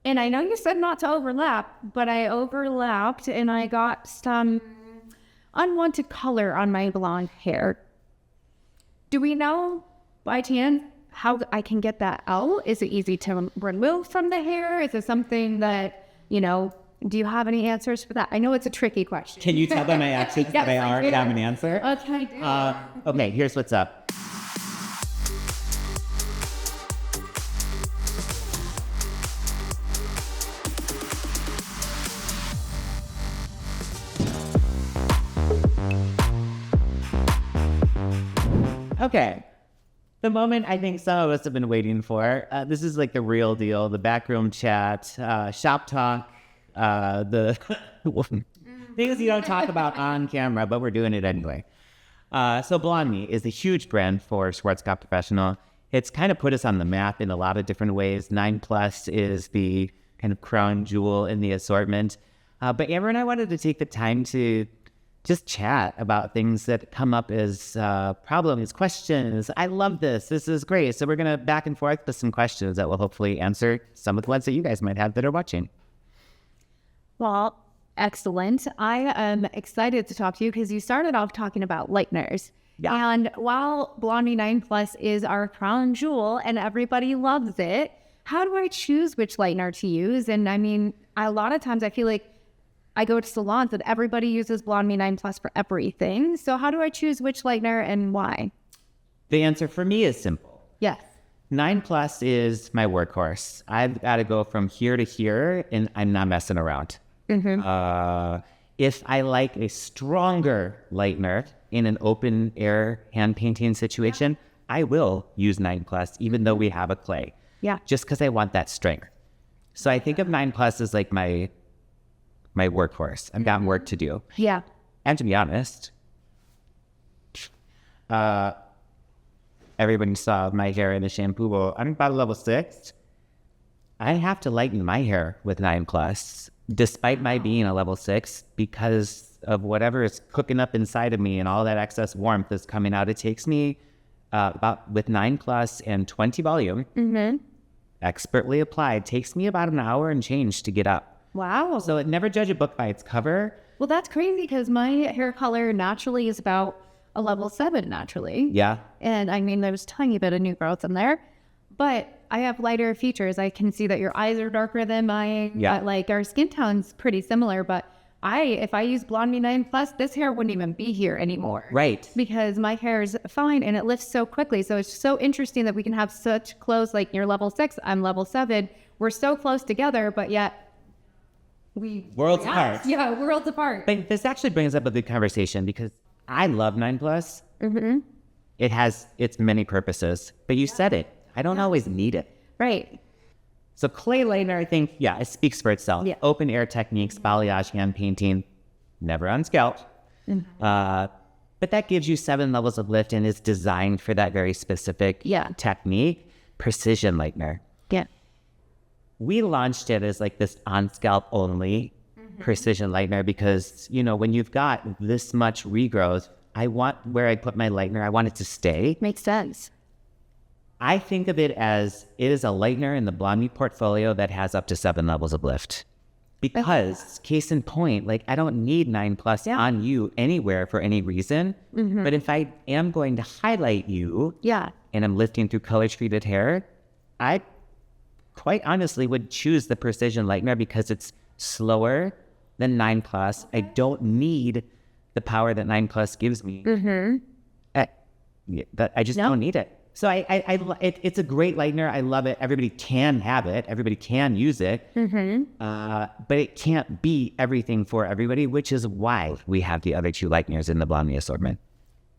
And I know you said not to overlap, but I overlapped and I got some unwanted color on my blonde hair. Do we know by chance how I can get that out? Is it easy to remove from the hair? Is it something that, do you have any answers for that? I know it's a tricky question. Can you tell by my actions that I already have an answer? Okay, I do. Okay, here's what's up. Okay, the moment I think some of us have been waiting for. This is like the real deal, the backroom chat, shop talk, the things you don't talk about on camera, but we're doing it anyway. So BLONDME is a huge brand for Schwarzkopf Professional. It's kind of put us on the map in a lot of different ways. 9+ is the kind of crown jewel in the assortment. But Amber and I wanted to take the time to just chat about things that come up as problems, questions. I love this. This is great. So we're going to back and forth with some questions that will hopefully answer some of the ones that you guys might have that are watching. Well, excellent. I am excited to talk to you because you started off talking about Lighteners. Yeah. And while BLONDME 9+ is our crown jewel and everybody loves it, how do I choose which lightener to use? And I mean, a lot of times I feel like I go to salons and everybody uses BLONDME 9+ for everything. So how do I choose which lightener and why? The answer for me is simple. Yes. 9+ is my workhorse. I've got to go from here to here, and I'm not messing around. Mm-hmm. If I like a stronger lightener in an open air hand painting situation, I will use 9+, even though we have a clay. Yeah. Just because I want that strength. So I think of 9+ as like my workhorse. I've got work to do. Yeah. And to be honest, everybody saw my hair in the shampoo bowl. I'm about level 6. I have to lighten my hair with 9+, despite my being a level 6, because of whatever is cooking up inside of me and all that excess warmth is coming out. It takes me with 9+ and 20 volume, expertly applied, takes me about an hour and change to get up. Wow. So never judge a book by its cover. Well, that's crazy because my hair color naturally is about a level 7 naturally. Yeah. And I mean, there's a tiny bit of new growth in there, but I have lighter features. I can see that your eyes are darker than mine. Yeah. Like our skin tone's pretty similar, but if I use BLONDME 9+, this hair wouldn't even be here anymore. Right. Because my hair is fine and it lifts so quickly. So it's so interesting that we can have such close, like you're level 6, I'm level 7. We're so close together, but yet worlds apart. Yeah, worlds apart. But this actually brings up a good conversation because I love 9+. Mm-hmm. It has its many purposes, but you said it. I don't always need it. Right. So clay lightener, I think, it speaks for itself. Yeah. Open air techniques, balayage, hand painting, never on scalp. Mm-hmm. But that gives you 7 levels of lift and is designed for that very specific technique. Precision lightener. Yeah. We launched it as like this on-scalp only precision lightener because, when you've got this much regrowth, I want where I put my lightener, I want it to stay. Makes sense. I think of it as it is a lightener in the BLONDME portfolio that has up to 7 levels of lift. Because, case in point, like I don't need 9+ on you anywhere for any reason. Mm-hmm. But if I am going to highlight you and I'm lifting through color-treated hair, I quite honestly would choose the precision lightener because it's slower than 9+. I don't need the power that 9+ gives me. Mm-hmm. I just don't need it. So it's a great lightener. I love it. Everybody can have it. Everybody can use it. Mm-hmm. But it can't be everything for everybody, which is why we have the other 2 lighteners in the BLONDME assortment.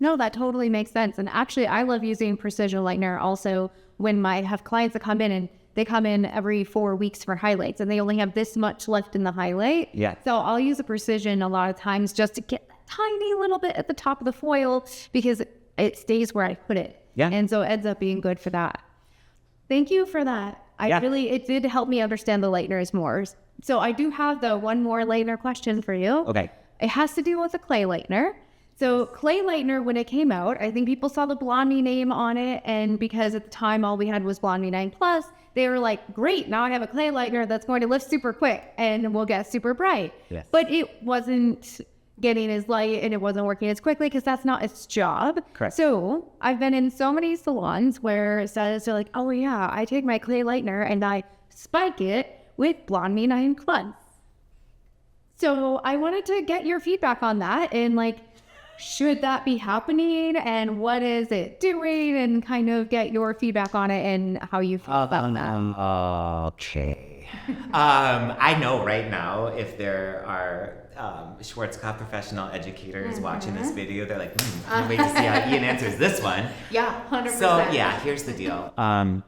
No, that totally makes sense. And actually, I love using precision lightener also when I have clients that come in and they come in every 4 weeks for highlights and they only have this much left in the highlight. Yeah. So I'll use a precision a lot of times just to get that tiny little bit at the top of the foil because it stays where I put it. Yeah. And so it ends up being good for that. Thank you for that. It did help me understand the lighteners more. So I do have one more lightener question for you. Okay. It has to do with the clay lightener. So clay lightener, when it came out, I think people saw the BLONDME name on it. And because at the time all we had was BLONDME 9+, they were like, great, now I have a clay lightener that's going to lift super quick and will get super bright. Yes. But it wasn't getting as light and it wasn't working as quickly because that's not its job. Correct. So I've been in so many salons where stylists are like, oh yeah, I take my clay lightener and I spike it with BLONDME 9+. So I wanted to get your feedback on that and like, should that be happening and what is it doing, and kind of get your feedback on it and how you feel about that. Okay. I know right now if there are Schwarzkopf Professional educators watching this video, they're like, can't wait to see how Ian answers this one. Yeah, 100%. So yeah, here's the deal. How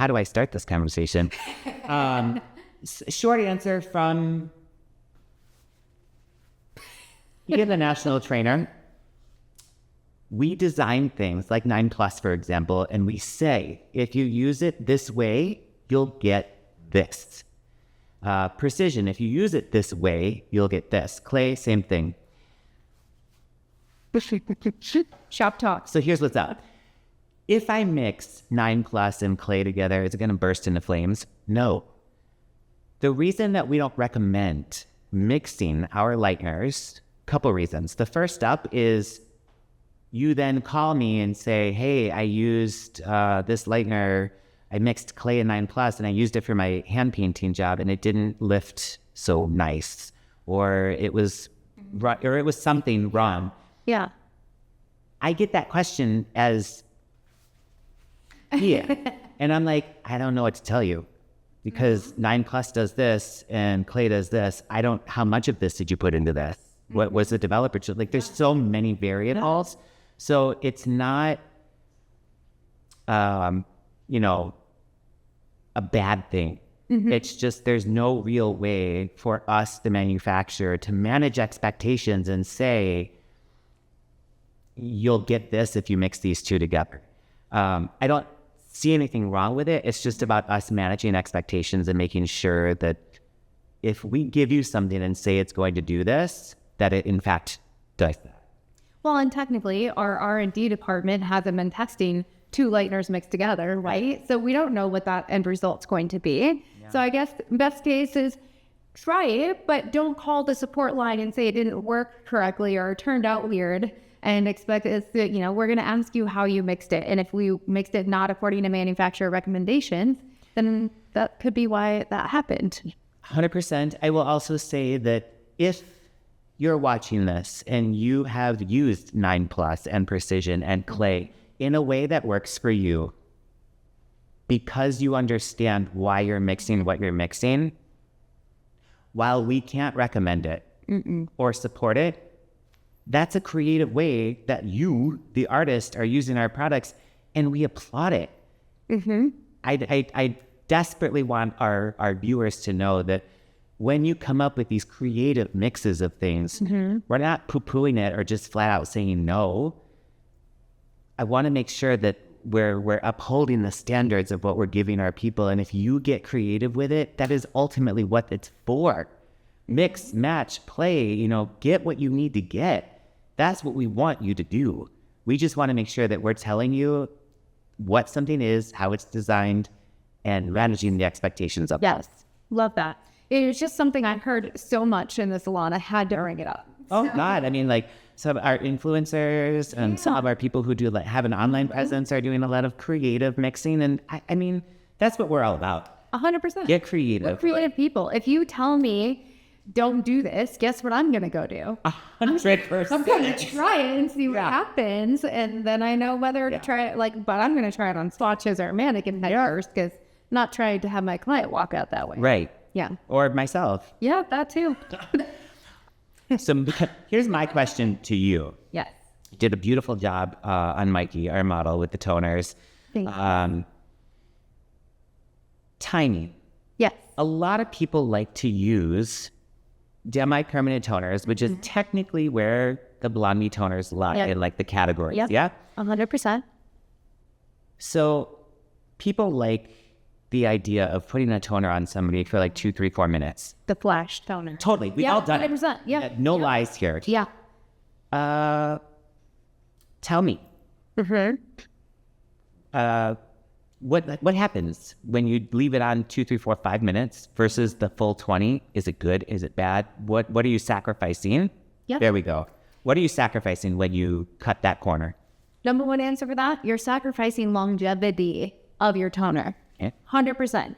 do I start this conversation? Short answer from Ian, the national trainer. We design things like 9+, for example, and we say, if you use it this way, you'll get this. Precision, if you use it this way, you'll get this. Clay, same thing. Shop talk. So here's what's up. If I mix 9+ and clay together, is it going to burst into flames? No. The reason that we don't recommend mixing our lighteners, couple reasons. The first up is you then call me and say, hey, I used this lightener, I mixed clay and 9+, and I used it for my hand painting job, and it didn't lift so nice, or it was something wrong. Yeah. I get that question as, yeah. And I'm like, I don't know what to tell you because 9+ does this and clay does this. How much of this did you put into this? What was the developer? Like, there's so many variables. Yeah. So it's not, a bad thing. It's just, there's no real way for us, the manufacturer, to manage expectations and say, you'll get this if you mix these two together. I don't see anything wrong with it. It's just about us managing expectations and making sure that if we give you something and say it's going to do this, that it in fact does that. Well, and technically our R&D department hasn't been testing two lighteners mixed together, right? So we don't know what that end result's going to be. Yeah. So I guess best case is try it, but don't call the support line and say it didn't work correctly or turned out weird and expect it's, we're going to ask you how you mixed it. And if we mixed it not according to manufacturer recommendations, then that could be why that happened. 100%. I will also say that if you're watching this and you have used 9+ and precision and clay in a way that works for you because you understand why you're mixing what you're mixing, while we can't recommend it or support it, that's a creative way that you, the artist, are using our products, and we applaud it. I desperately want our viewers to know that when you come up with these creative mixes of things, we're not poo-pooing it or just flat out saying no. I want to make sure that we're upholding the standards of what we're giving our people. And if you get creative with it, that is ultimately what it's for. Mix, match, play, get what you need to get. That's what we want you to do. We just want to make sure that we're telling you what something is, how it's designed, and managing the expectations of it. Yes, love that. It was just something I heard so much in the salon. I had to bring it up. Oh, God. I mean, like, some of our influencers and some of our people who do have an online presence are doing a lot of creative mixing. And I mean, that's what we're all about. 100%. Get creative. We're creative people. If you tell me, don't do this, guess what I'm going to go do? 100%. I'm going to try it and see what happens. And then I know whether to try it, but I'm going to try it on swatches or mannequin first, because not trying to have my client walk out that way. Right. Yeah. Or myself. Yeah, that too. So here's my question to you. Yes. You did a beautiful job on Mikey, our model, with the toners. Thank you. Timing. Yes. A lot of people like to use demi-permanent toners, which is technically where the BLONDME toners lie in the categories. Yep. Yeah? 100%. So people like the idea of putting a toner on somebody for 2, 3, 4 minutes. The flash toner. Totally. We've all done 100%. it. Yeah. No lies here. Yeah. Tell me. what happens when you leave it on 2, 3, 4, 5 minutes versus the full 20? Is it good? Is it bad? What are you sacrificing? Yep. There we go. What are you sacrificing when you cut that corner? Number one answer for that, you're sacrificing longevity of your toner. 100%.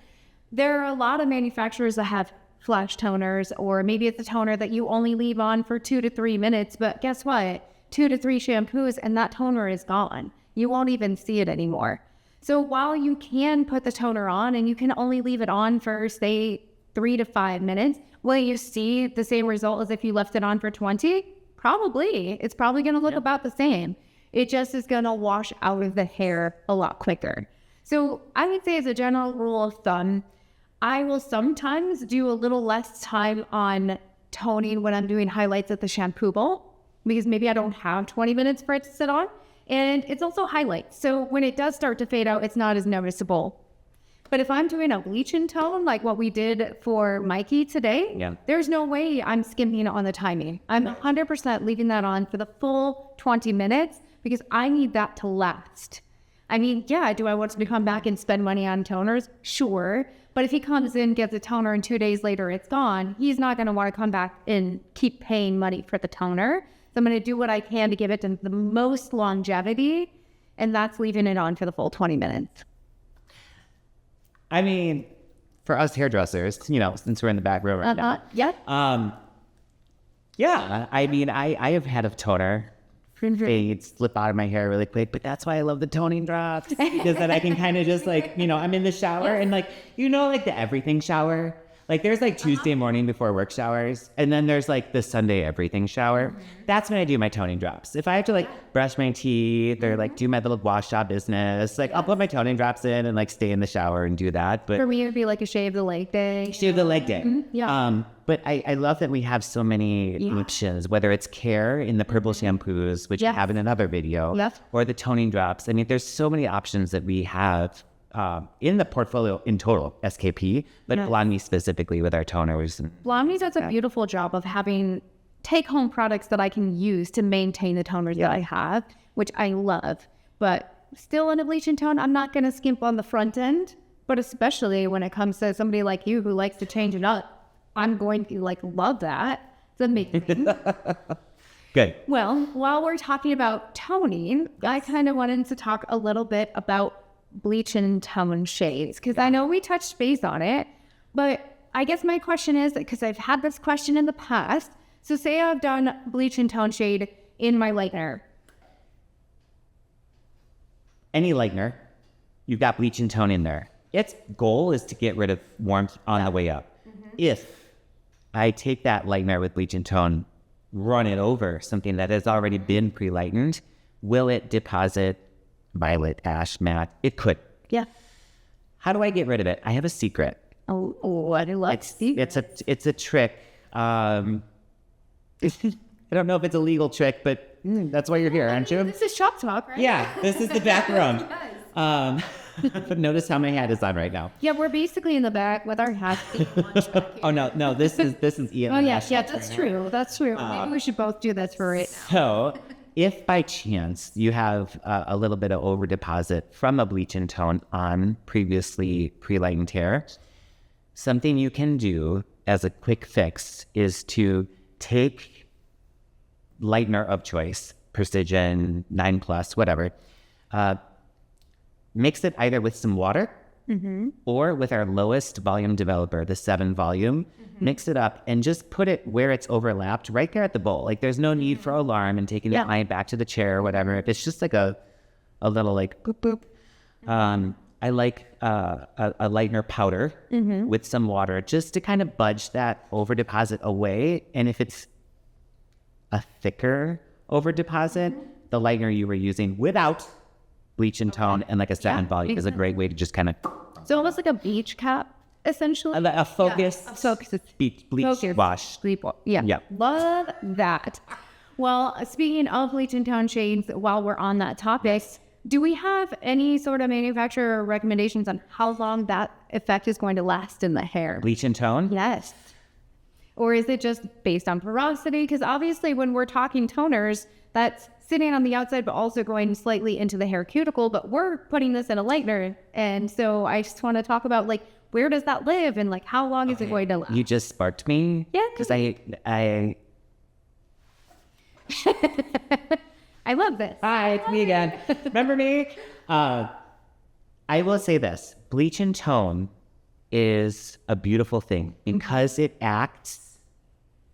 There are a lot of manufacturers that have flash toners, or maybe it's a toner that you only leave on for 2 to 3 minutes, but guess what? 2 to 3 shampoos and that toner is gone. You won't even see it anymore. So while you can put the toner on and you can only leave it on for, say, 3 to 5 minutes, will you see the same result as if you left it on for 20? Probably. It's probably going to look about the same. It just is going to wash out of the hair a lot quicker. So I would say, as a general rule of thumb, I will sometimes do a little less time on toning when I'm doing highlights at the shampoo bowl, because maybe I don't have 20 minutes for it to sit on. And it's also highlights. So when it does start to fade out, it's not as noticeable. But if I'm doing a bleach and tone, like what we did for Mikey today, there's no way I'm skimping on the timing. I'm 100% leaving that on for the full 20 minutes because I need that to last. I mean, yeah, do I want him to come back and spend money on toners? Sure. But if he comes in, gets a toner, and 2 days later it's gone, he's not going to want to come back and keep paying money for the toner. So I'm going to do what I can to give it the most longevity, and that's leaving it on for the full 20 minutes. I mean, for us hairdressers, since we're in the back row right now. Yeah, I mean, I have had a toner fade, slip out of my hair really quick, but that's why I love the toning drops, because then I can kind of just I'm in the shower and the everything shower. Like there's Tuesday morning before work showers, and then there's the Sunday everything shower. That's when I do my toning drops. If I have to brush my teeth or do my little wash job business, I'll put my toning drops in and stay in the shower and do that. But for me, it would be a shave the leg day. Shave the leg day. Mm-hmm. Yeah. But I love that we have so many options, whether it's care in the purple shampoos, which we have in another video, or the toning drops. I mean, there's so many options that we have in the portfolio in total, SKP, but BLONDME specifically with our toners. BLONDME does a beautiful job of having take-home products that I can use to maintain the toners that I have, which I love. But still in a bleach and tone, I'm not going to skimp on the front end, but especially when it comes to somebody like you who likes to change it up, I'm going to love that. It's amazing. Good. Well, while we're talking about toning, I kind of wanted to talk a little bit about bleach and tone shades, because I know we touched base on it, but I guess my question is, because I've had this question in the past, so say I've done bleach and tone shade in my lightener. Any lightener, you've got bleach and tone in there. Its goal is to get rid of warmth on the way up. If I take that lightener with bleach and tone, run it over something that has already been pre-lightened, will it deposit violet, ash, matte? It could. Yeah. How do I get rid of it? I have a secret. Oh, I love secrets. It's a trick. I don't know if it's a legal trick, but that's why you're here, aren't you? This is shop talk, right? Yeah, this is the back room. But notice how my hat is on right now. Yeah, we're basically in the back with our hats. Oh no, this is Ian. Oh yeah, that's true. That's true. Maybe we should both do this for right now. So, if by chance you have a little bit of over deposit from a bleach and tone on previously pre-lightened hair, something you can do as a quick fix is to take lightener of choice, Precision, 9+, whatever. Mix it either with some water or with our lowest volume developer, the 7 volume. Mix it up and just put it where it's overlapped, right there at the bowl. There's no need for alarm and taking the client back to the chair or whatever. If it's just a little boop boop. I like a lightener powder with some water just to kind of budge that over deposit away. And if it's a thicker over deposit, the lightener you were using without bleach and tone and a 7 volume is a great way to just kind of... So almost like a bleach cap, essentially? A focused bleach wash. Yeah. Love that. Well, speaking of bleach and tone shades, while we're on that topic, do we have any sort of manufacturer recommendations on how long that effect is going to last in the hair? Bleach and tone? Yes. Or is it just based on porosity? Because obviously when we're talking toners, that's sitting on the outside, but also going slightly into the hair cuticle. But we're putting this in a lightener. And so I just want to talk about like, where does that live? And like, how long is it going to last? You just sparked me. Yeah. Because I love this. Hi, it's me again. Remember me? I will say this. Bleach and tone is a beautiful thing because it acts,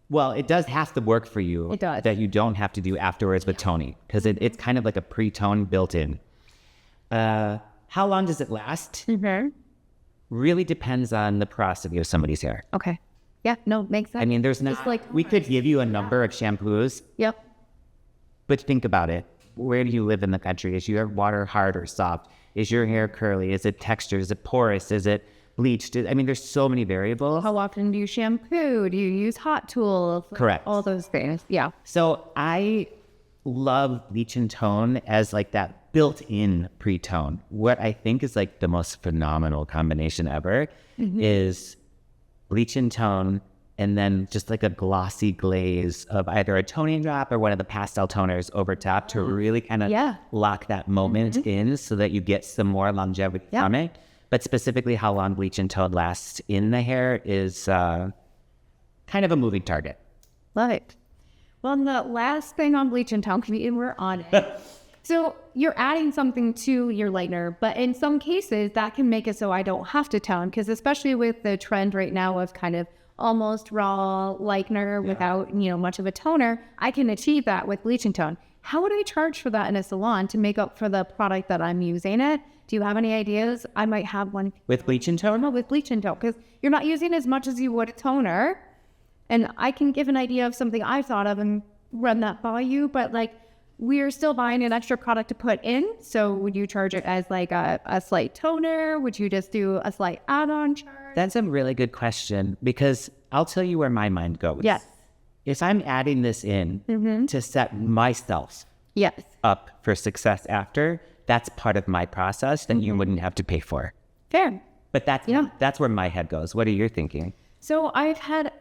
well, it does have to work for you. It does. That you don't have to do afterwards with toning because it's kind of like a pre-tone built in. How long does it last? Really depends on the porosity of somebody's hair. Okay. Yeah, no, makes sense. I mean, there's not, like, we could give you a number of shampoos. Yep. But think about it. Where do you live in the country? Is your water hard or soft? Is your hair curly? Is it textured? Is it porous? Is it bleached? I mean, there's so many variables. How often do you shampoo? Do you use hot tools? Correct. All those things. Yeah. So I love bleach and tone as like that built-in pre-tone. What I think is like the most phenomenal combination ever is bleach and tone, and then just like a glossy glaze of either a toning drop or one of the pastel toners over top to really kind of lock that moment in so that you get some more longevity from it. But specifically how long bleach and tone lasts in the hair is kind of a moving target. Love it. Well, and the last thing on bleach and tone, and we're on it. So you're adding something to your lightener, but in some cases that can make it so I don't have to tone, because especially with the trend right now of kind of almost raw lightener without, much of a toner, I can achieve that with bleach and tone. How would I charge for that in a salon to make up for the product that I'm using it? Do you have any ideas? I might have one. With bleach and tone? No, with bleach and tone, because you're not using as much as you would a toner. And I can give an idea of something I thought of and run that by you, but like, we're still buying an extra product to put in. So would you charge it as like a slight toner? Would you just do a slight add-on charge? That's a really good question, because I'll tell you where my mind goes. Yes. If I'm adding this in to set myself up for success after, that's part of my process that you wouldn't have to pay for. Fair. But that's where my head goes. What are you thinking? So I've had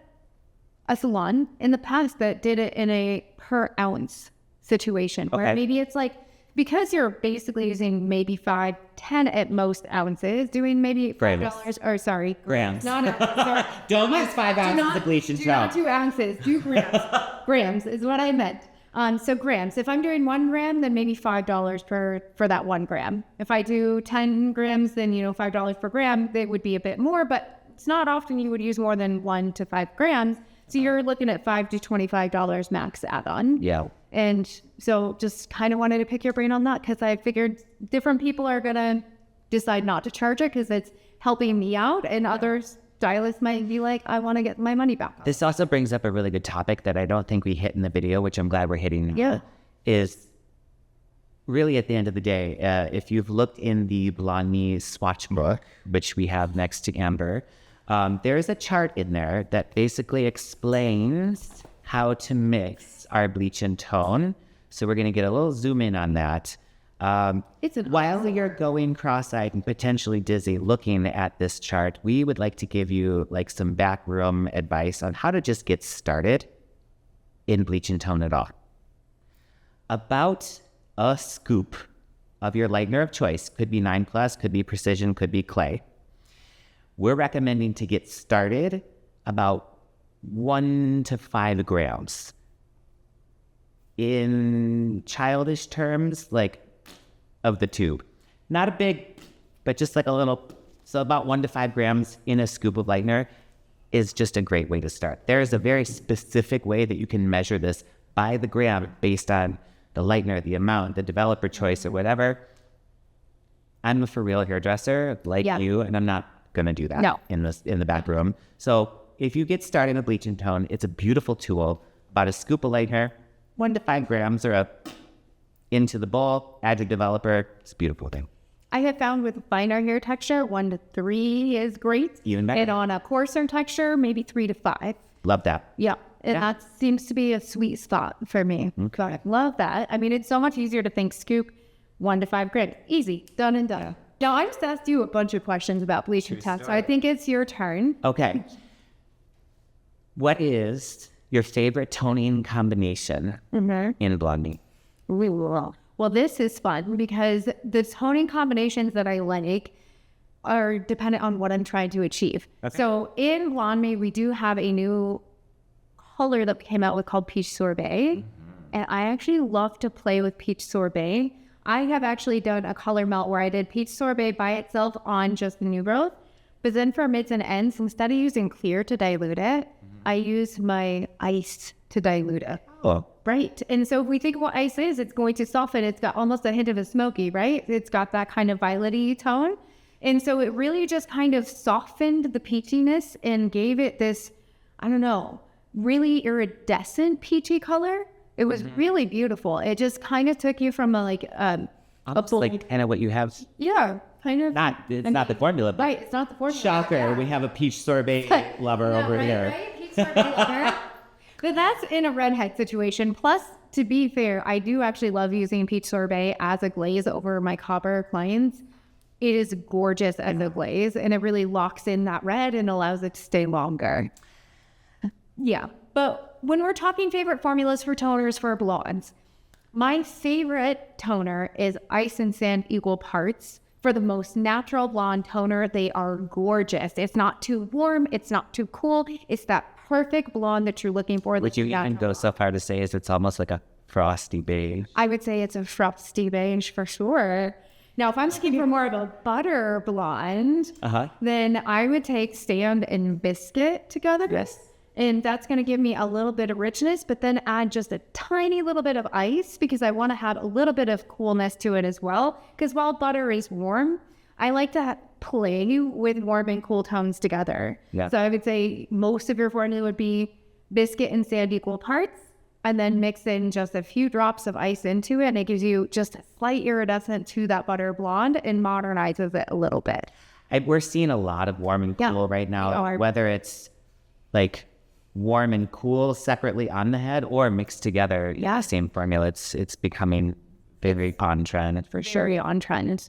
a salon in the past that did it in a per ounce situation where maybe it's like, because you're basically using maybe 5, 10 at most ounces, doing maybe $5 or sorry, grams. Not ounces. Sorry. Don't use 5 ounces of bleach and tone. Do not 2 ounces, do grams. Grams is what I meant. So grams. If I'm doing 1 gram, then maybe $5 for that 1 gram. If I do 10 grams, then $5 per gram. It would be a bit more, but it's not often you would use more than 1 to 5 grams. So you're looking at $5 to $25 max add-on. Yeah. And so just kind of wanted to pick your brain on that, because I figured different people are going to decide not to charge it because it's helping me out, and other stylists might be like, I want to get my money back. This also brings up a really good topic that I don't think we hit in the video, which I'm glad we're hitting now, is really at the end of the day, if you've looked in the BLONDME swatch book, which we have next to Amber, there is a chart in there that basically explains how to mix our bleach and tone. So we're going to get a little zoom in on that. While you're going cross-eyed and potentially dizzy looking at this chart, we would like to give you like some backroom advice on how to just get started in bleach and tone at all. About a scoop of your lightener of choice, could be 9+, could be precision, could be clay. We're recommending to get started about 1 to 5 grams. In childish terms, like of the tube. Not a big, but just like a little, so about 1 to 5 grams in a scoop of lightener is just a great way to start. There is a very specific way that you can measure this by the gram based on the lightener, the amount, the developer choice, or whatever. I'm a for real hairdresser like you, and I'm not gonna do that in the back room. So if you get started with bleach and tone, it's a beautiful tool. About a scoop of lightener, 1 to 5 grams, or into the bowl, add your developer. It's a beautiful thing. I have found with finer hair texture, 1 to 3 is great. Even better. And on a coarser texture, maybe 3 to 5. Love that. Yeah. And that seems to be a sweet spot for me. Okay. I love that. I mean, it's so much easier to think scoop 1 to 5 grams. Easy. Done and done. Now, I just asked you a bunch of questions about bleach and tone, so I think it's your turn. Okay. What is your favorite toning combination in BLONDME? Well, this is fun because the toning combinations that I like are dependent on what I'm trying to achieve. Okay. So in BLONDME, we do have a new color that we came out with called Peach Sorbet. And I actually love to play with Peach Sorbet. I have actually done a color melt where I did Peach Sorbet by itself on just the new growth. But then for mids and ends, instead of using clear to dilute it, I use my ice to dilute it. Oh. Right. And so if we think of what ice is, it's going to soften. It's got almost a hint of a smoky, right? It's got that kind of violet-y tone. And so it really just kind of softened the peachiness and gave it this, I don't know, really iridescent peachy color. It was really beautiful. It just kind of took you from a like kind of what you have. Yeah, kind of. It's not the formula. Right, it's not the formula. Shocker, yeah. We have a peach sorbet lover over here. Right? Peach sorbet lover. But that's in a redhead situation. Plus, to be fair, I do actually love using peach sorbet as a glaze over my copper clients. It is gorgeous as a glaze, and it really locks in that red and allows it to stay longer. Yeah, but when we're talking favorite formulas for toners for blondes, my favorite toner is ice and sand equal parts. For the most natural blonde toner, they are gorgeous. It's not too warm, it's not too cool. It's that perfect blonde that you're looking for. Would you even go so far to say is it's almost like a frosty beige? I would say it's a frosty beige for sure. Now, if I'm looking for more of a butter blonde, then I would take Stand and Biscuit together. Yes. And that's going to give me a little bit of richness, but then add just a tiny little bit of ice because I want to have a little bit of coolness to it as well. Because while butter is warm, I like to play with warm and cool tones together. Yeah. So I would say most of your formula would be biscuit and sand equal parts, and then mix in just a few drops of ice into it, and it gives you just a slight iridescent to that butter blonde and modernizes it a little bit. We're seeing a lot of warm and cool right now, whether it's like warm and cool separately on the head or mixed together. Yeah, same formula. It's becoming very on trend for sure. Very on trend.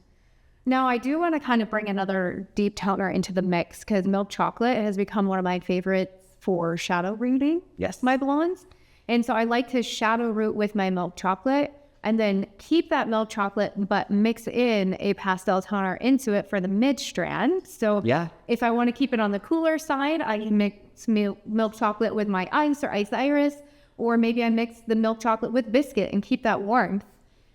Now, I do want to kind of bring another deep toner into the mix because milk chocolate has become one of my favorites for shadow rooting. Yes, my blondes. And so I like to shadow root with my milk chocolate and then keep that milk chocolate, but mix in a pastel toner into it for the mid strand. So if I want to keep it on the cooler side, I can mix milk chocolate with my ice or ice iris, or maybe I mix the milk chocolate with biscuit and keep that warmth,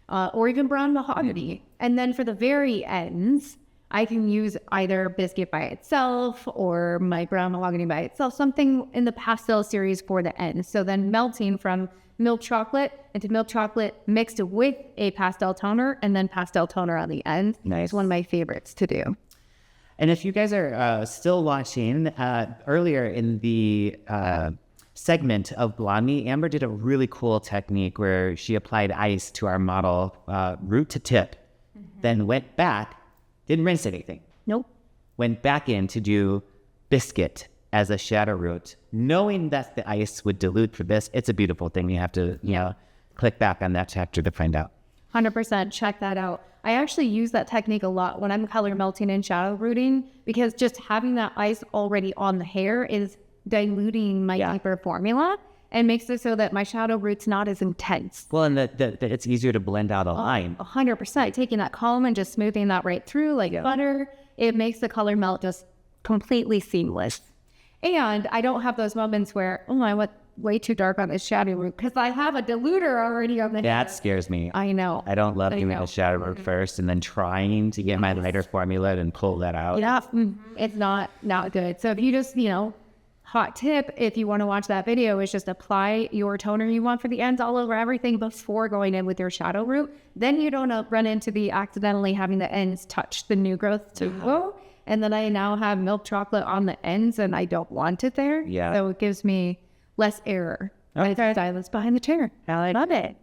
or even brown mahogany. And then for the very ends, I can use either biscuit by itself or my brown mahogany by itself, something in the pastel series for the end. So then melting from milk chocolate into milk chocolate mixed with a pastel toner and then pastel toner on the end. Nice. It's one of my favorites to do. And if you guys are still watching, earlier in the segment of BLONDME, Amber did a really cool technique where she applied ice to our model root to tip, then went back. Didn't rinse anything. Nope. Went back in to do biscuit as a shadow root, knowing that the ice would dilute for this. It's a beautiful thing. You have to, click back on that chapter to find out. 100%. Check that out. I actually use that technique a lot when I'm color melting and shadow rooting because just having that ice already on the hair is diluting my deeper formula and makes it so that my shadow root's not as intense. Well, and it's easier to blend out a line. 100%. Taking that comb and just smoothing that right through like butter, it makes the color melt just completely seamless. And I don't have those moments where, I went way too dark on this shadow root because I have a diluter already on the hair. That scares me. I know. I don't love doing the shadow root first and then trying to get my lighter formula and pull that out. Yeah, it's not good. So if you just, hot tip, if you want to watch that video, is just apply your toner you want for the ends all over everything before going in with your shadow root. Then you don't run into the accidentally having the ends touch the new growth too. And then I now have milk chocolate on the ends and I don't want it there. Yeah. So it gives me less error. Okay. Stylist behind the chair. I love it.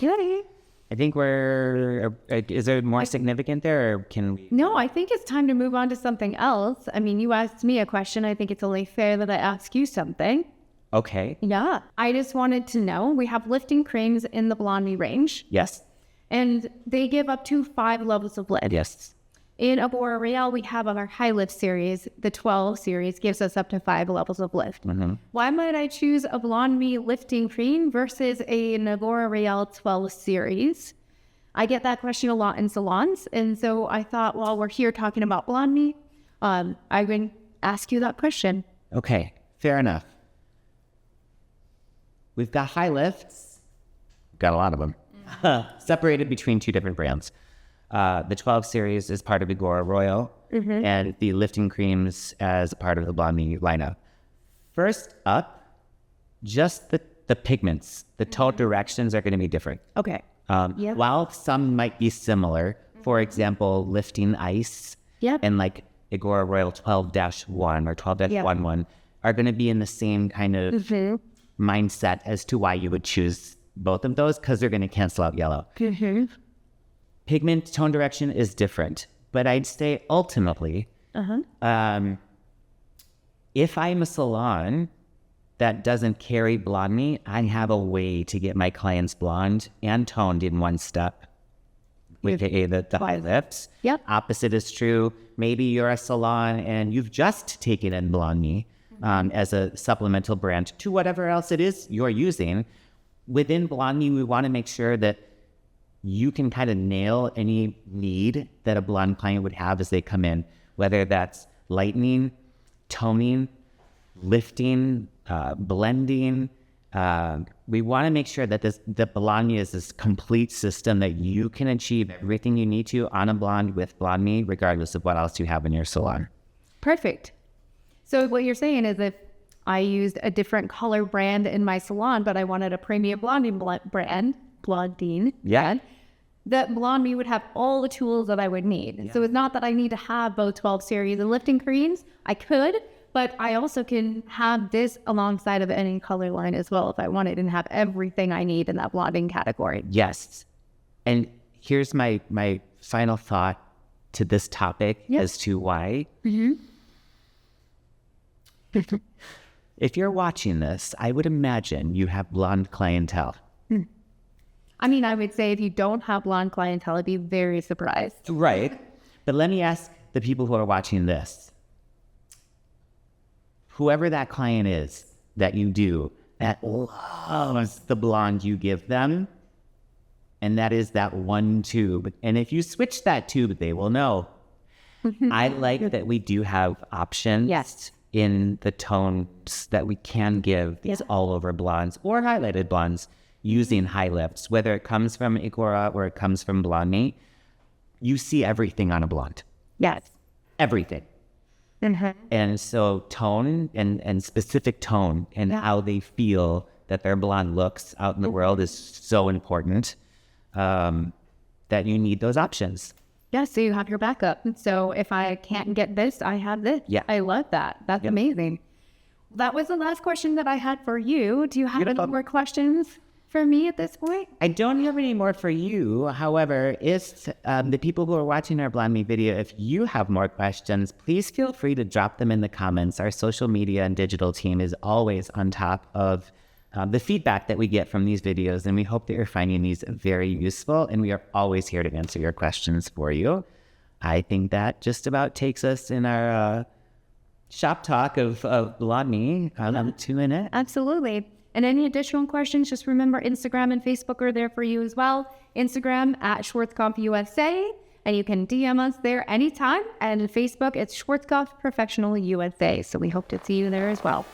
Yay. I think is there more significant there or can we? No, I think it's time to move on to something else. I mean, you asked me a question. I think it's only fair that I ask you something. Okay. Yeah. I just wanted to know, we have lifting creams in the BLONDME range. Yes. And they give up to 5 levels of lift. Yes. In IGORA Real, we have on our high lift series, the 12 series gives us up to 5 levels of lift. Why might I choose a BLONDME lifting cream versus a IGORA Real 12 series? I get that question a lot in salons. And so I thought, while we're here talking about BLONDME, I would ask you that question. Okay, fair enough. We've got high lifts. We've got a lot of them. Separated between 2 different brands. The 12 series is part of IGORA Royal, and the lifting creams as part of the BLONDME lineup. First up, just the pigments, the tone directions are going to be different. Okay. While some might be similar, for example, lifting ice and like IGORA Royal 12-1 or 12-11 are going to be in the same kind of mindset as to why you would choose both of those, because they're going to cancel out yellow. Pigment tone direction is different, but I'd say ultimately, if I'm a salon that doesn't carry BLONDME, I have a way to get my clients blonde and toned in one step, aka the high lifts. Opposite is true. Maybe you're a salon and you've just taken in BLONDME as a supplemental brand to whatever else it is you're using. Within BLONDME, we want to make sure that you can kind of nail any need that a blonde client would have as they come in, whether that's lightening, toning, lifting, blending. We want to make sure that the BLONDME is this complete system that you can achieve everything you need to on a blonde with BLONDME, regardless of what else you have in your salon. Perfect. So what you're saying is, if I used a different color brand in my salon, but I wanted a premium BLONDME brand, that BLONDME would have all the tools that I would need. So it's not that I need to have both 12 series of lifting creams. I could, but I also can have this alongside of any color line as well if I wanted, and have everything I need in that blonding category. Yes. And here's my final thought to this topic as to why. If you're watching this, I would imagine you have blonde clientele. I mean, I would say if you don't have blonde clientele, I'd be very surprised. Right. But let me ask the people who are watching this. Whoever that client is that you do, that loves the blonde you give them, and that is that one tube. And if you switch that tube, they will know. I like that we do have options in the tones that we can give these all-over blondes or highlighted blondes using high lifts, whether it comes from IGORA or it comes from BLONDME. You see everything on a blonde. Everything. And so tone and specific tone and how they feel that their blonde looks out in the world is so important, that you need those options. So you have your backup. So if I can't get this, I have this. I love that. That's amazing. That was the last question that I had for you. Do you have any more questions for me at this point? I don't have any more for you. However, if the people who are watching our BLONDME video, if you have more questions, please feel free to drop them in the comments. Our social media and digital team is always on top of the feedback that we get from these videos, and we hope that you're finding these very useful, and we are always here to answer your questions for you. I think that just about takes us in our shop talk of BLONDME 2 minutes. Absolutely. And any additional questions, just remember Instagram and Facebook are there for you as well. Instagram at Schwarzkopf USA, and you can DM us there anytime. And Facebook, it's Schwarzkopf Professional USA. So we hope to see you there as well.